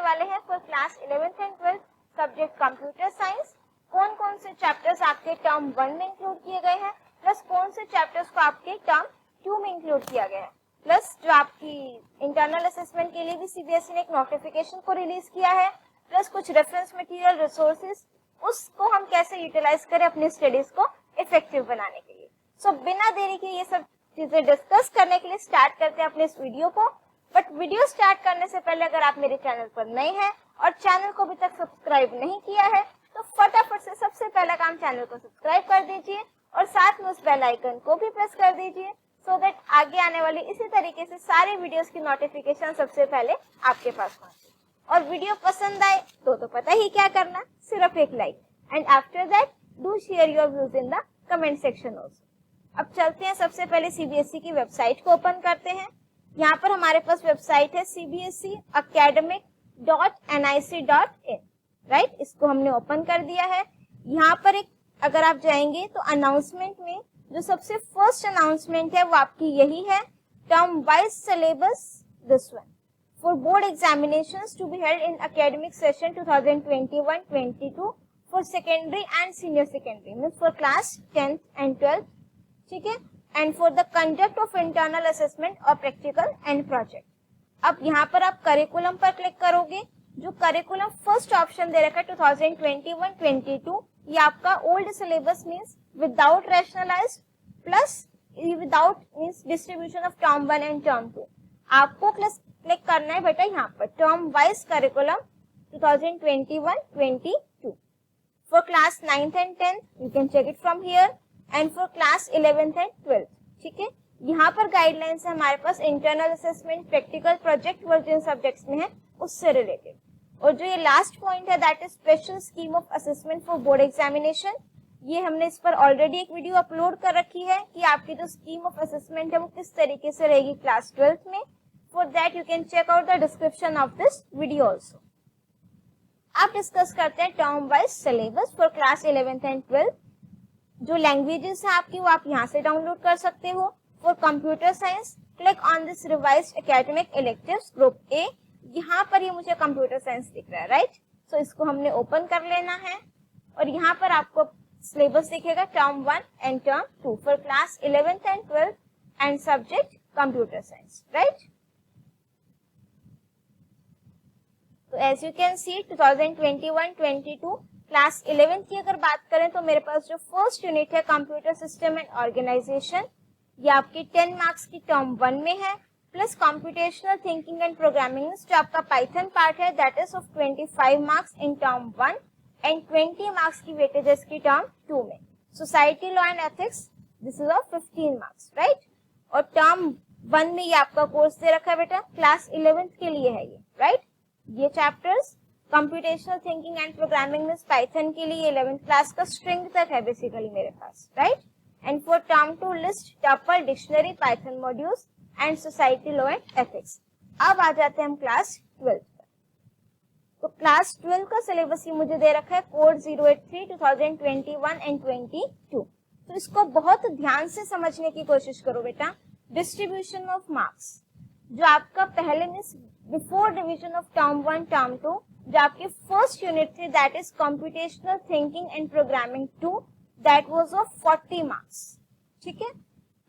वाले हैं for class 11th and 12th subject computer science. कौन कौन से चैप्टर्स आपके टर्म 1 में इंक्लूड किए गए हैं, प्लस कौन से चैप्टर्स को आपके टर्म 2 में इंक्लूड किया गया है, प्लस जो आपकी इंटरनल असेसमेंट के लिए भी सीबीएसई ने एक नोटिफिकेशन को रिलीज किया है, प्लस कुछ रेफरेंस मटेरियल रिसोर्सेज, उसको हम कैसे यूटिलाइज करें अपनी स्टडीज को इफेक्टिव बनाने के लिए। सो बिना देरी के ये सब चीजें डिस्कस करने के लिए स्टार्ट करते हैं अपने इस वीडियो को। बट वीडियो स्टार्ट करने से पहले अगर आप मेरे चैनल पर नए हैं और चैनल को अभी तक सब्सक्राइब नहीं किया है तो फटाफट से सबसे पहला काम चैनल को सब्सक्राइब कर दीजिए और साथ में उस बेल आइकन को भी प्रेस कर दीजिए सो दैट आगे आने वाली इसी तरीके से सारी वीडियोस की नोटिफिकेशन सबसे पहले आपके पास पहुंचे। और वीडियो पसंद आए तो पता ही क्या करना, सिर्फ एक like and after that do share your views in the comment section also. अब चलते हैं, सबसे पहले सीबीएसई की वेबसाइट को ओपन करते हैं। यहाँ पर हमारे पास वेबसाइट है cbseacademic.nic.in, राइट। इसको हमने ओपन कर दिया है। यहाँ पर एक अगर आप जाएंगे तो अनाउंसमेंट में जो सबसे फर्स्ट अनाउंसमेंट है वो आपकी यही है, term wise syllabus this one for board examinations to be held in academic session 2021-22 for secondary and senior secondary means for class 10th and 12th, ठीक है, and for the conduct of internal assessment और practical and project. अब यहाँ पर आप curriculum पर click करोगे, जो करिकुलम फर्स्ट ऑप्शन दे रखा है 2021-22, ये आपका old syllabus means without rationalised plus without means distribution of term 1 and term 2। आपको क्लिक करना है बेटा यहाँ पर term wise curriculum 2021-22 for class 9th and 10th, you can check it from here, and for class 11th and 12th, ठीक है। यहाँ पर गाइडलाइंस है हमारे पास internal assessment, practical, project work जिन सब्जेक्ट्स में है उससे रिलेटेड। और जो ये लास्ट पॉइंट है that is special scheme of assessment for board examination, ये हमने इस पर ऑलरेडी एक वीडियो अपलोड कर रखी है कि आपकी जो स्कीम ऑफ असेसमेंट है वो किस तरीके से रहेगी क्लास 12th में। For that you can check out the description of this video also. आप डिस्कस करते हैं term wise syllabus for class 11th and 12th। जो लैंग्वेजेस है आपकी वो आप यहाँ से डाउनलोड कर सकते हो। For computer science click on this revised academic electives group A, यहाँ पर ये मुझे कंप्यूटर साइंस दिख रहा है, राइट। सो इसको हमने ओपन कर लेना है और यहाँ पर आपको सिलेबस दिखेगा term 1 and term 2 for class 11th and 12th and subject computer science, right. तो as you can see 2021-22 class 11th की अगर बात करें तो मेरे पास जो फर्स्ट यूनिट है कंप्यूटर सिस्टम एंड ऑर्गेनाइजेशन, ये आपकी 10 मार्क्स की टर्म 1 में है, plus computational thinking and programming जो आपका पाइथन पार्ट है that is of 25 marks in term 1 and 20 marks की वेटेजेस की टर्म 2 में। Society law and ethics this is of 15 marks, right. और टर्म 1 में ये आपका कोर्स दे रखा है बेटा, क्लास 11th के लिए है ये, राइट। ये chapters computational thinking and programming में पाइथन के लिए 11th क्लास का स्ट्रिंग तक है बेसिकली मेरे पास, right. And for term 2 list tuple dictionary Python modules and society law and ethics. अब आ जाते हैं हम क्लास 12 पर। तो क्लास 12 का सिलेबस ही मुझे दे रखा है कोड 083 2021 एंड 22। तो इसको बहुत ध्यान से समझने की कोशिश करो बेटा। डिस्ट्रीब्यूशन ऑफ मार्क्स जो आपका पहले means before division of term 1 term 2 जो आपकी फर्स्ट यूनिट थी that is computational thinking and programming 2 that was of 40 marks, ठीक है।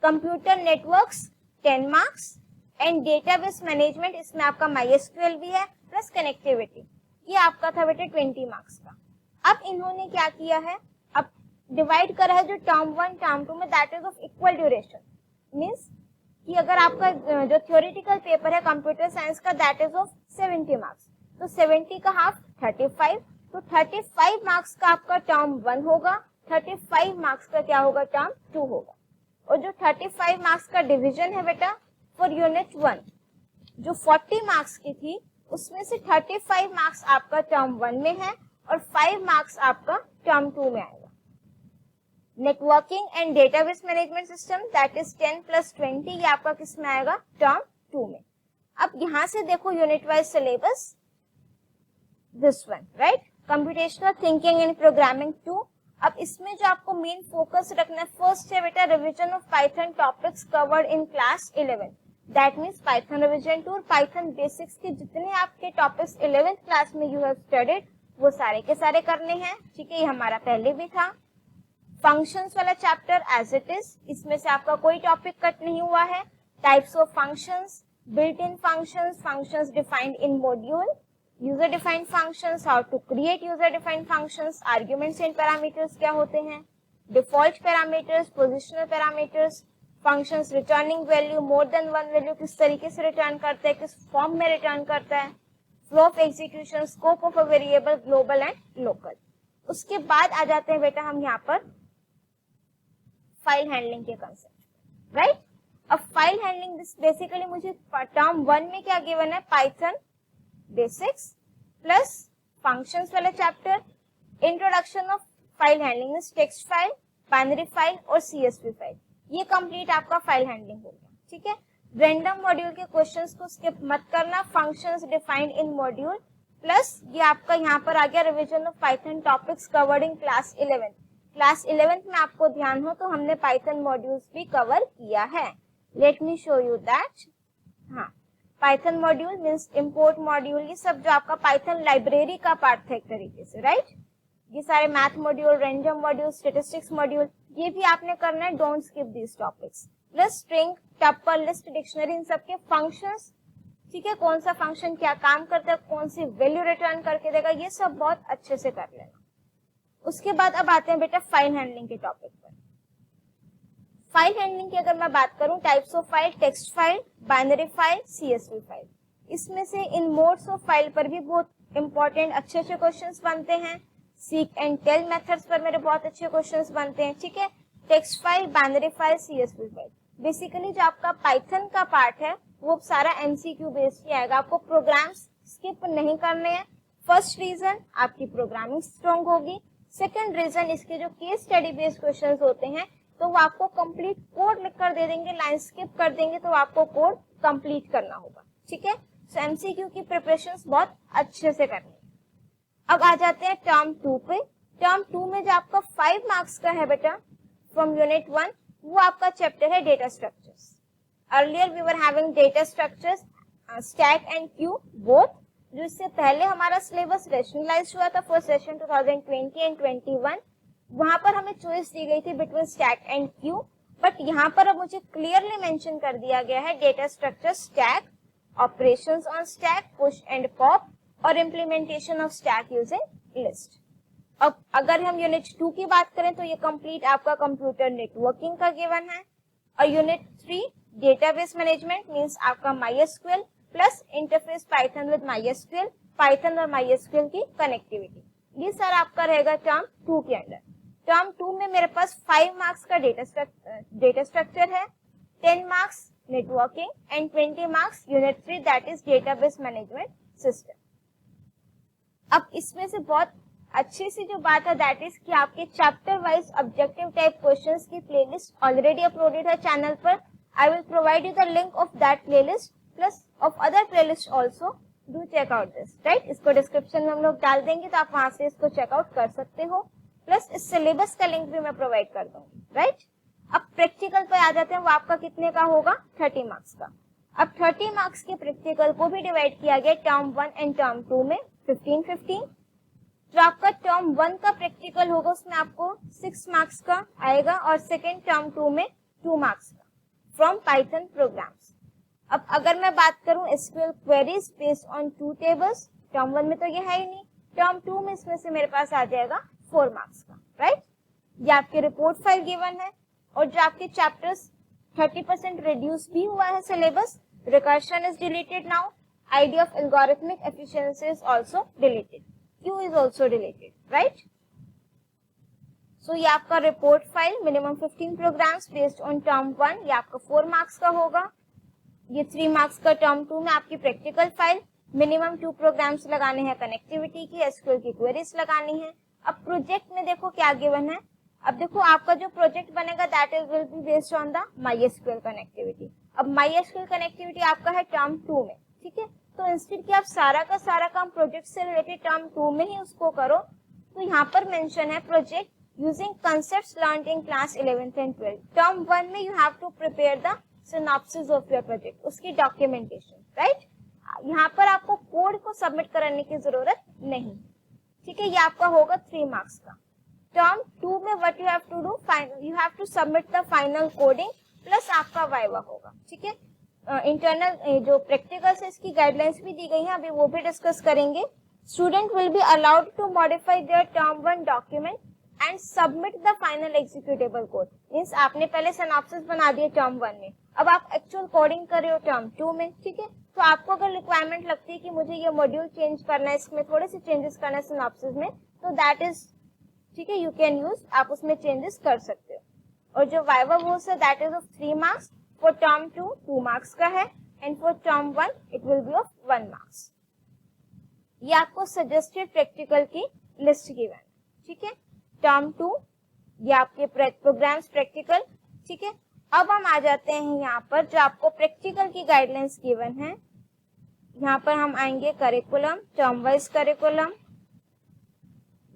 Computer networks 10 marks and database management, इसमें आपका MySQL भी है प्लस कनेक्टिविटी, ये आपका था बेटे 20 मार्क्स का। अब इन्होंने क्या किया है, अब डिवाइड करा है जो टर्म 1 टर्म 2 में that is of equal duration, means कि अगर आपका जो थ्योरेटिकल पेपर है कंप्यूटर साइंस का दैट इज ऑफ 70 मार्क्स, तो 70 का हाफ 35, तो 35 मार्क्स का आपका टर्म 1 होगा, 35 मार्क्स का क्या होगा टर्म 2 होगा। और जो 35 मार्क्स का डिवीजन है बेटा फॉर यूनिट 1 जो 40 मार्क्स की थी उसमें से 35 मार्क्स आपका टर्म 1 में है और 5 मार्क्स आपका टर्म 2 में आएगा। Networking and database management system that is 10 + 20, ये आपका किस में आएगा टर्म 2 में। अब यहां से देखो unit wise syllabus this one, right, computational thinking and programming 2। अब इसमें जो आपको मेन फोकस रखना है फर्स्ट है बेटा revision of Python topics covered in class 11, that means Python revision 2 और पाइथन बेसिक्स के जितने आपके टॉपिक्स 11th क्लास में यू हैव स्टडीड वो सारे के सारे करने हैं, ठीक है। ये हमारा पहले भी था। फंक्शंस वाला चैप्टर एज इट इज, इसमें से आपका कोई टॉपिक कट नहीं हुआ है। Types of functions, built in functions, functions defined in module, user defined functions, how to create user defined functions, arguments and parameters क्या होते हैं, default parameters, positional parameters, functions returning value, more than one value किस तरीके से return करता है, किस form में रिटर्न करता है, flow of execution, scope of a variable, global and local. उसके बाद आ जाते हैं बेटा हम यहाँ पर फाइल हैंडलिंग के कंसेप्ट, राइट। अब फाइल हैंडलिंग बेसिकली मुझे टर्म 1 में क्या गिवन है, पाइथन बेसिक्स प्लस फंक्शंस वाला chapter, introduction of file handling means text file, binary file और सीएसवी फाइल। ये कंप्लीट आपका फाइल हैंडलिंग हो गया, ठीक है। रैंडम मॉड्यूल के क्वेश्चंस को स्किप मत करना, functions defined in module plus ये आपका यहाँ पर आ गया revision of Python topics covered in class 11। Class 11th में आपको ध्यान हो तो हमने पाइथन मॉड्यूल्स भी कवर किया है। Let me show you that. हाँ, Python module means import module, ये सब जो आपका पाइथन लाइब्रेरी का पार्ट था एक तरीके से, राइट। ये सारे math module, random module, statistics module, ये भी आपने करना है, don't skip these topics. Plus string, tuple, list, dictionary, इन सब के फंक्शंस, ठीक है, कौन सा फंक्शन क्या काम करता है, कौन सी वैल्यू रिटर्न करके देगा, ये सब बहुत अच्छे से कर लेना। उसके बाद अब आते हैं बेटा फाइल हैंडलिंग के टॉपिक पर। फाइल हैंडलिंग की अगर मैं बात करूं, types of file, text file, binary file, CSV file, इसमें से इन मोड्स ऑफ फाइल पर भी बहुत इंपॉर्टेंट अच्छे अच्छे क्वेश्चंस बनते हैं। सीक एंड टेल मेथड्स पर मेरे बहुत अच्छे क्वेश्चंस बनते हैं, ठीक है। Text file, binary file, CSV file, basically जो आपका पाइथन का पार्ट है वो सारा एमसीक्यू बेस्ड ही आएगा, आपको प्रोग्राम्स स्किप नहीं करने हैं। फर्स्ट रीजन, आपकी प्रोग्रामिंग स्ट्रांग होगी। सेकंड रीजन, इसके जो केस स्टडी बेस्ड क्वेश्चंस होते हैं तो वो आपको कंप्लीट कोड लिख कर दे देंगे, लाइन स्किप कर देंगे तो आपको कोड कंप्लीट करना होगा, ठीक है। सो एमसीक्यू की प्रिपरेशंस बहुत अच्छे से करनी है। अब आ जाते हैं टर्म 2 पे। टर्म 2 में जो आपका 5 मार्क्स का है बेटा फ्रॉम यूनिट 1, वो आपका चैप्टर है data structures. Earlier we were having data structures, stack and queue both, जो इससे पहले हमारा सिलेबस रैशनलाइज हुआ था फॉर सेशन 2020 एंड 21। वहां पर हमें चॉइस दी गई थी between stack and Q, but यहाँ पर अब मुझे क्लियरली मेंशन कर दिया गया है data structure, stack, operations on stack, push and pop और implementation of stack using list. अब अगर हम यूनिट 2 की बात करें तो ये कंप्लीट आपका कंप्यूटर नेटवर्किंग का गिवन है। और यूनिट 3 डेटाबेस मैनेजमेंट मींस आपका MySQL plus interface Python with MySQL, Python और MySQL की कनेक्टिविटी, ये सारा आपका रहेगा टर्म 2 के अंदर। टर्म 2 में मेरे पास 5 मार्क्स का डेटा स्ट्रक्चर है, 10 marks networking and 20 marks unit 3 that is database management system. अब इसमें से बहुत अच्छी सी जो बात है दैट इज कि आपके chapter wise objective type questions की प्लेलिस्ट ऑलरेडी अपलोडेड है चैनल पर। I will provide you the link of that playlist plus of other playlist also, do check out this, right. इसको डिस्क्रिप्शन में हम लोग डाल देंगे तो आप वहां से इसको चेकआउट कर सकते हो, प्लस इस सिलेबस का लिंक भी मैं प्रोवाइड कर दूंगी, राइट। अब प्रैक्टिकल पे आ जाते हैं, वो आपका कितने का होगा, 30 मार्क्स का। अब 30 मार्क्स के प्रैक्टिकल को भी डिवाइड किया गया टर्म 1 एंड टर्म 2 में 15-15। जो आपका टर्म 1 का प्रैक्टिकल होगा उसमें आपको 6 मार्क्स का आएगा और सेकेंड टर्म 2 में 2 मार्क्स का फ्रॉम पाइथन प्रोग्राम्स। अब अगर मैं बात करूं SQL queries based on 2 tables, term 1 में तो ये है ही नहीं, टर्म 2 में इसमें से मेरे पास आ जाएगा 4 मार्क्स का, राइट। ये आपके रिपोर्ट फाइल गिवन है और जो आपके चैप्टर्स 30% रिड्यूस भी हुआ है syllabus, recursion is deleted now, idea of algorithmic efficiency is also deleted, Q is also deleted, right? So ये आपका report file minimum 15 programs based on term 1, ये आपका 4 मार्क्स का होगा। ये 3 मार्क्स का टर्म 2 में आपकी प्रैक्टिकल फाइल, मिनिमम 2 प्रोग्राम्स लगाने हैं कनेक्टिविटी की, एसक्यूएल की क्वेरीज लगानी है। अब प्रोजेक्ट में देखो क्या गिवन है। अब देखो आपका जो प्रोजेक्ट बनेगा that is will be based on the MySQL connectivity. अब MySQL कनेक्टिविटी आपका है टर्म 2 में, ठीक है। तो इंस्टेड कि आप सारा का सारा काम प्रोजेक्ट से रिलेटेड टर्म 2 में ही उसको करो, तो यहाँ पर मेंशन है project using concepts learned in class 11th and 12th। Term 1 में you have to prepare the synopsis of your project, उसकी डॉक्यूमेंटेशन, राइट। यहाँ पर आपको कोड को सबमिट करने की जरूरत नहीं, ठीक है। ये आपका होगा 3 मार्क्स का। टर्म 2 में what you have to do, you have to submit the final coding plus आपका वाइवा होगा, ठीक है। इंटरनल जो प्रैक्टिकल्स है इसकी गाइडलाइंस भी दी गई है, अभी वो भी डिस्कस करेंगे। Student will be allowed to modify their term 1 document and submit the final executable code. Means आपने पहले सिनॉप्सिस बना दिए टर्म 1 में, अब आप एक्चुअल कोडिंग कर रहे हो टर्म 2 में, ठीक है। तो आपको अगर रिक्वायरमेंट लगती है कि मुझे ये मॉड्यूल चेंज करना है, इसमें थोड़े से चेंजेस करना है सिनॉप्सिस में, तो दैट इज, ठीक है, यू कैन यूज, आप उसमें चेंजेस कर सकते हो। और जो वाइवा वोस है that is of 3 marks, for term 2 2 marks का है, and for term 1 it will B of 1 marks. ये आपको सजेस्टेड प्रैक्टिकल की लिस्ट गिवन है, ठीक है। टर्म 2 ये आपके प्रोग्राम्स प्रैक्टिकल, ठीक है। अब हम आ जाते हैं यहाँ पर जो आपको प्रैक्टिकल की गाइडलाइंस गिवन है। यहाँ पर हम आएंगे curriculum, term wise curriculum,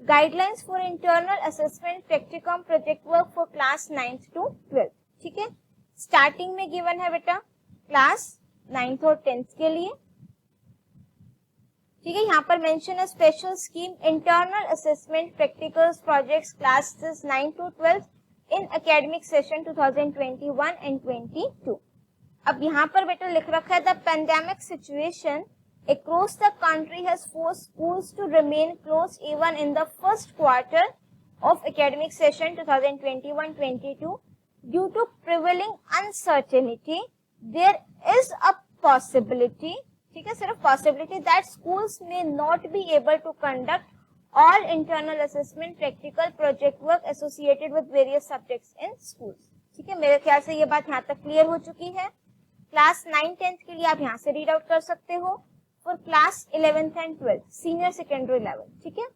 guidelines for internal assessment practicum project work for class 9th to 12th, ठीक है। स्टार्टिंग में गिवन है बेटा क्लास 9th और 10th के लिए, ठीक है। यहाँ पर मेंशन है special scheme internal assessment practicals projects classes 9 to 12 in academic session 2021 and 22। अब यहाँ पर बेटा लिख रखा है the pandemic situation across the country has forced schools to remain closed even in the first quarter of academic session 2021-22 due to prevailing uncertainty. There is a possibility, ठीक है, सिर्फ possibility that schools may not be able to conduct all internal assessment practical project work associated with various subjects in schools, ठीक है। मेरे ख्याल से ये बात यहाँ तक क्लियर हो चुकी है। क्लास 9-10 के लिए आप यहाँ से रीड आउट कर सकते हो, for class 11th and 12th senior secondary level, ठीक है।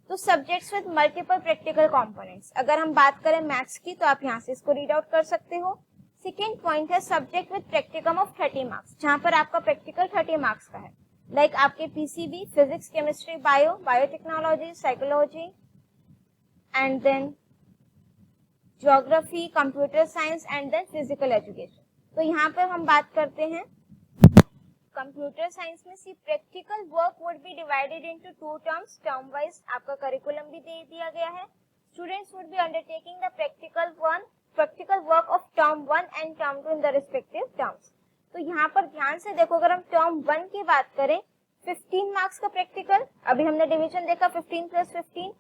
तो subjects with multiple practical components, अगर हम बात करें मैथ्स की तो आप यहाँ से इसको रीड आउट कर सकते हो। सेकेंड पॉइंट है subject with practicum of 30 marks, जहां पर आपका प्रैक्टिकल 30 मार्क्स का है, लाइक आपके PCB, physics, chemistry, biotechnology, psychology, and then geography, computer science, and then physical education. तो यहाँ पर हम बात करते हैं कंप्यूटर साइंस में see practical work would be divided into 2 terms, term wise आपका करिकुलम भी दे दिया गया है। Students would be undertaking the practical work of term 1 and term 2 in the respective terms. तो यहाँ पर ध्यान से देखो, अगर हम टर्म 1 की बात करें 15 मार्क्स का प्रैक्टिकल, अभी हमने डिवीजन देखा 15 + 15,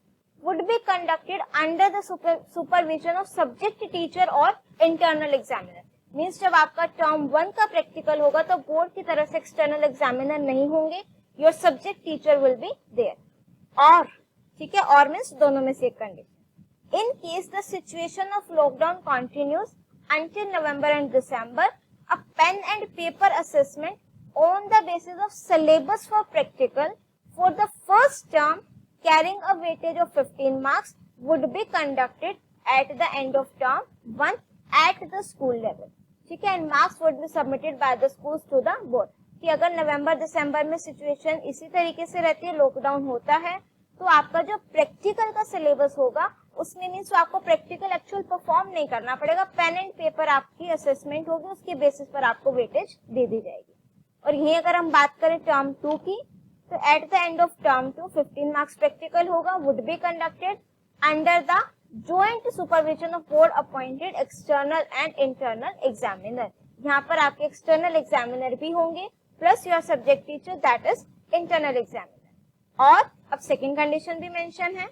would be conducted under the supervision of subject teacher और इंटरनल एग्जामिनर। मीन्स जब आपका टर्म 1 का प्रैक्टिकल होगा तो बोर्ड की तरफ से एक्सटर्नल एग्जामिनर नहीं होंगे, your subject teacher will be there, और ठीक है, और मीन्स दोनों में से एक condition. In case the situation of lockdown continues until November and December, a pen and paper assessment on the basis of syllabus for practical for the first term carrying a weightage of 15 marks would be conducted at the end of term 1 at the school level, ठीक है, and marks would be submitted by the schools to the board. कि अगर नवंबर दिसंबर में situation इसी तरीके से रहती है, लॉकडाउन होता है, तो आपका जो प्रैक्टिकल का सिलेबस होगा उसमें मीन्स आपको प्रैक्टिकल एक्चुअल परफॉर्म नहीं करना पड़ेगा, पेन एंड पेपर आपकी असेसमेंट होगी, उसके बेसिस पर आपको वेटेज दे दी जाएगी। और यही अगर हम बात करें टर्म 2 की, तो at the end of term 2 15 marks practical होगा, would be conducted under the joint supervision of board appointed external and internal examiner। यहाँ पर आपके external examiner भी होंगे plus your subject teacher that is internal examiner. और अब second condition भी mention है,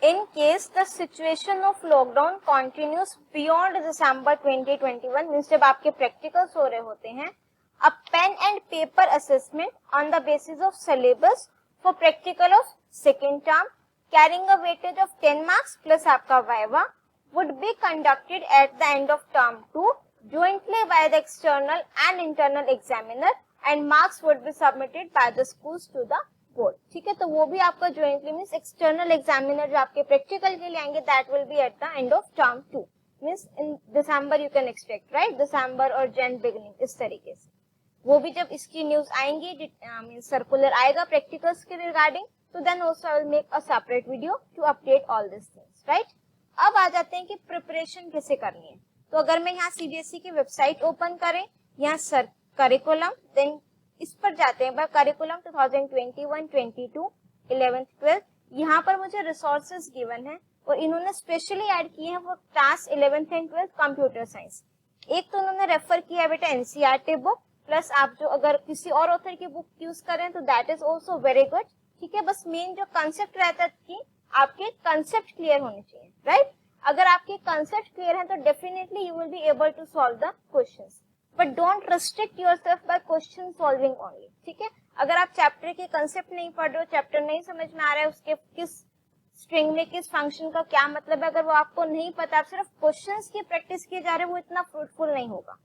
in case the situation of lockdown continues beyond December 2021, means जब आपके प्रैक्टिकल्स हो रहे होते हैं, a pen and paper assessment on the basis of syllabus for practical of second term carrying a weightage of 10 marks plus आपका viva would be conducted at the end of term 2 jointly by the external and internal examiner and marks would be submitted by the schools to the board, ठीक है। तो वो भी आपका jointly means external examiner जो आपके practical के लिए आएंगे that will be at the end of term 2, means in December you can expect, right, December और Jan beginning, इस तरीके से। वो भी जब इसकी न्यूज आएंगी, मींस सर्कुलर आएगा प्रैक्टिकल्स के रिगार्डिंग, तो then also I will make a separate video to update all these things, right। अब आ जाते हैं कि प्रिपरेशन कैसे करनी है। तो अगर मैं यहाँ सीबीएसई की वेबसाइट ओपन करें, यहाँ सर करिकुलम, देन इस पर जाते हैं करिकुलम 2021-22 11th 12th, यहाँ पर मुझे रिसोर्सेज गिवन है और इन्होंने स्पेशली ऐड किए हैं वो class 11th and 12th computer science. एक तो उन्होंने रेफर किया है बेटा एनसीईआरटी बुक, प्लस आप जो अगर किसी और ऑथर की बुक यूज करें तो that is also very good. ठीक है, बस मेन जो कंसेप्ट रहता है कि आपके कंसेप्ट क्लियर होने चाहिए, राइट? अगर आपके कंसेप्ट क्लियर है तो definitely you will be able to solve the questions, but don't restrict yourself by question solving only. ठीक है, अगर आप चैप्टर के कंसेप्ट नहीं पढ़ रहे हो, चैप्टर नहीं समझ में आ रहा है, उसके किस स्ट्रिंग में किस फंक्शन का क्या मतलब है, अगर वो आपको नहीं पता, आप सिर्फ क्वेश्चंस की प्रैक्टिस किए जा रहे हो, वो इतना फ्रूटफुल नहीं होगा।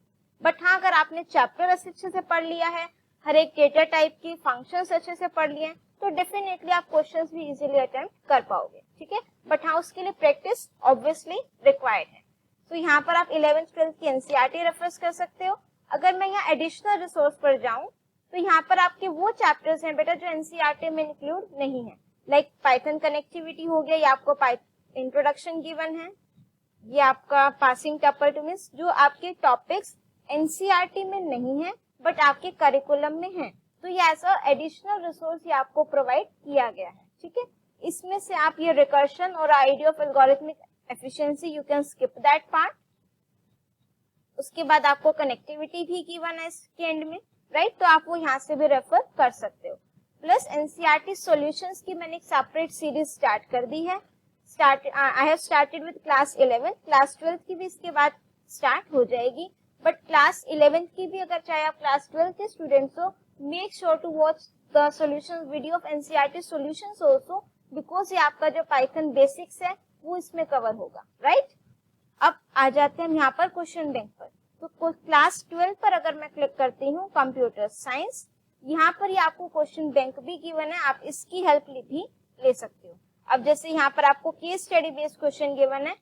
बट हाँ, अगर आपने चैप्टर अच्छे से पढ़ लिया है, हर एक डेटा टाइप की फंक्शंस अच्छे से पढ़ लिए हैं, तो डेफिनेटली आप क्वेश्चंस भी इजीली अटेम्प्ट कर पाओगे। ठीक है, बट हाँ उसके लिए प्रैक्टिस ऑब्वियसली रिक्वायर्ड है। तो यहाँ पर आप 11th 12th की एनसीईआरटी रेफरेंस कर सकते हो। अगर मैं यहाँ एडिशनल रिसोर्स पर जाऊं तो यहाँ पर आपके वो चैप्टर्स हैं बेटा जो एनसीईआरटी में इंक्लूड नहीं है, लाइक पाइथन कनेक्टिविटी हो गया, ये आपको इंट्रोडक्शन गिवन है, ये आपका पासिंग टपल टू मींस, जो आपके टॉपिक्स एनसीईआरटी में नहीं है बट आपके करिकुलम में है, तो ये ऐसा एडिशनल रिसोर्स ये आपको प्रोवाइड किया गया है। ठीक है, इसमें से आप ये रिकर्शन और idea of algorithmic efficiency you can skip that part. उसके बाद आपको कनेक्टिविटी भी गिवन है इसके एंड में, राइट? तो आप वो यहाँ से भी रेफर कर सकते हो। प्लस एनसीईआरटी सॉल्यूशंस की मैंने एक सेपरेट सीरीज स्टार्ट कर दी है। I have started with class 11, class 12 की भी इसके बाद स्टार्ट हो जाएगी, बट क्लास 11 की भी अगर चाहे आप क्लास 12 के स्टूडेंट्स हो, make sure to watch the solution video of NCERT solutions also, because ये आपका जो पाइथन बेसिक्स है वो इसमें कवर होगा, राइट? अब आ जाते हैं हम यहाँ पर क्वेश्चन बैंक पर। तो क्लास 12 पर अगर मैं क्लिक करती हूँ कंप्यूटर साइंस, यहाँ पर ये आपको क्वेश्चन बैंक भी गिवन है, आप इसकी हेल्प भी ले सकते हो। अब जैसे यहाँ पर आपको case study based question given है,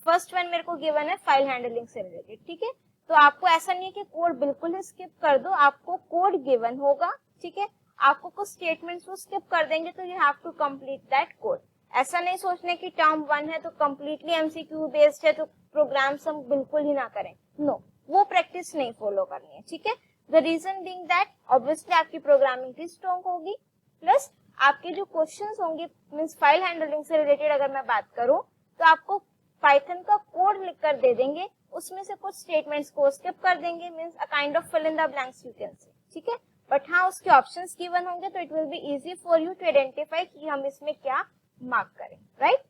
फर्स्ट वन मेरे को गिवन है फाइल हैंडलिंग से रिलेटेड। ठीक है, तो आपको ऐसा नहीं है कि कोड बिल्कुल ही स्किप कर दो, आपको कोड गिवन होगा। ठीक है, आपको कुछ स्टेटमेंट्स वो स्किप कर देंगे तो you have to complete that code. ऐसा नहीं सोचने की टर्म 1 है तो कंप्लीटली एमसीक्यू बेस्ड है तो प्रोग्राम्स हम बिल्कुल ही ना करें, नो, वो प्रैक्टिस नहीं फॉलो करनी है। ठीक है, the reason being that obviously आपकी प्रोग्रामिंग भी स्ट्रॉन्ग होगी, प्लस आपके जो क्वेश्चंस होंगे मींस फाइल हैंडलिंग से रिलेटेड अगर मैं बात करूं तो आपको पाइथन का कोड लिख कर दे देंगे, उसमें से कुछ स्टेटमेंट्स को स्किप कर देंगे, means a kind of fill in the blanks you can say. ठीक है, बट हाँ उसके ऑप्शंस गिवन होंगे तो it will be easy for you to identify कि हम इसमें क्या मार्क करें, राइट?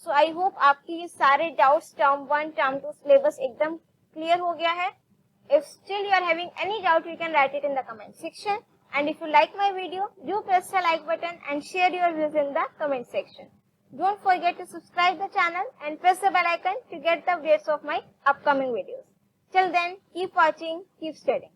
सो आई होप आपकी ये सारे डाउट्स टर्म 1 टर्म 2 सिलेबस एकदम क्लियर हो गया है। If still you are having any doubt, you can write it in the comment section. And if you like my video, do press the like button and share your views in the comment section. Don't forget to subscribe the channel and press the bell icon to get the updates of my upcoming videos. Till then, keep watching, keep studying.